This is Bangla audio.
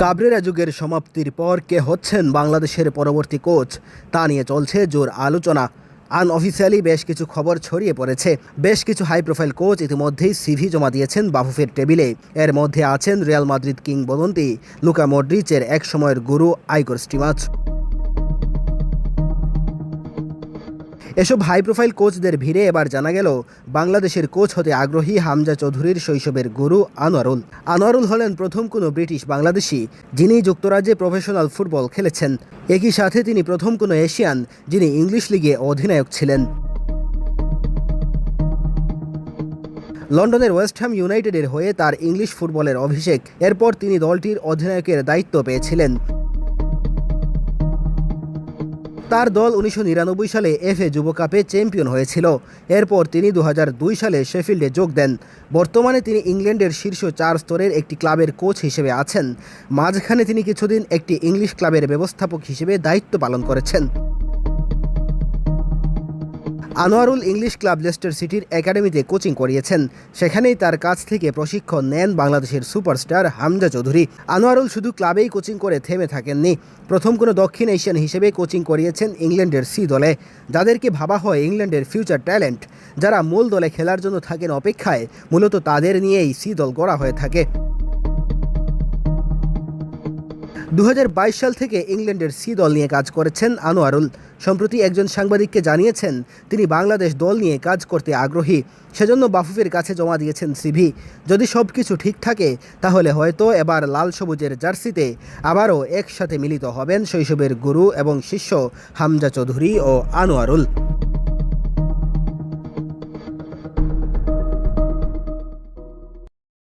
কাবরেরা যুগের সমাপ্তির পর কে হচ্ছেন বাংলাদেশের পরবর্তী কোচ তা নিয়ে চলছে জোর আলোচনা। আনঅফিসিয়ালি বেশ কিছু খবর ছড়িয়ে পড়েছে। বেশ কিছু হাই প্রোফাইল কোচ ইতিমধ্যেই সিভি জমা দিয়েছেন বাফুফের টেবিলে। এর মধ্যে আছেন রিয়াল মাদ্রিদ কিংবদন্তি লুকা মডরিচের এক সময়ের গুরু আইগর স্টিমাচ। এসব হাই প্রোফাইল কোচদের ভিড়ে এবার জানা গেল বাংলাদেশের কোচ হতে আগ্রহী হামজা চৌধুরীর শৈশবের গুরু আনোয়ারুল। আনোয়ারুল হলেন প্রথম কোনো ব্রিটিশ বাংলাদেশি যিনি যুক্তরাজ্যে প্রফেশনাল ফুটবল খেলেছেন। একই সাথে তিনি প্রথম কোনো এশিয়ান যিনি ইংলিশ লিগে অধিনায়ক ছিলেন। লন্ডনের ওয়েস্ট হ্যাম ইউনাইটেডের হয়ে তার ইংলিশ ফুটবলের অভিষেক। এরপর তিনি দলটির অধিনায়কের দায়িত্ব পেয়েছিলেন। তার দল 1999 সালে এফএ যুব কাপে চ্যাম্পিয়ন হয়েছিল। এরপর তিনি 2002 সালে শেফিল্ডে যোগ দেন। বর্তমানে তিনি ইংল্যান্ডের শীর্ষ 4 স্তরের একটি ক্লাবের কোচ হিসেবে আছেন। মাঝখানে তিনি কিছুদিন একটি ইংলিশ ক্লাবের ব্যবস্থাপক হিসেবে দায়িত্ব পালন করেছেন। আনোয়ারুল ইংলিশ ক্লাব লেস্টার সিটির একাডেমিতে কোচিং করিয়েছেন। সেখানেই তার কাছ থেকে প্রশিক্ষণ নেন বাংলাদেশের সুপারস্টার হামজা চৌধুরী। আনোয়ারুল শুধু ক্লাবেই কোচিং করে থেমে থাকেননি। প্রথম কোনো দক্ষিণ এশিয়ান হিসেবে কোচিং করিয়েছেন ইংল্যান্ডের সি দলে, যাদেরকে ভাবা হয় ইংল্যান্ডের ফিউচার ট্যালেন্ট। যারা মূল দলে খেলার জন্য থাকেন অপেক্ষায়, মূলত তাদের নিয়েই সি দল গড়া হয়ে থাকে। 2022 সাল থেকে ইংল্যান্ডের সি দল নিয়ে কাজ করেছেন আনোয়ারুল। সম্প্রতি একজন সাংবাদিককে জানিয়েছেন তিনি বাংলাদেশ দল নিয়ে কাজ করতে আগ্রহী। সেজন্য বাফুফের কাছে জমা দিয়েছেন সিভি। যদি সব কিছু ঠিক থাকে তাহলে হয়তো এবার লাল সবুজের জার্সিতে আবারও একসাথে মিলিত হবেন শৈশবের গুরু এবং শিষ্য হামজা চৌধুরী ও আনোয়ারুল।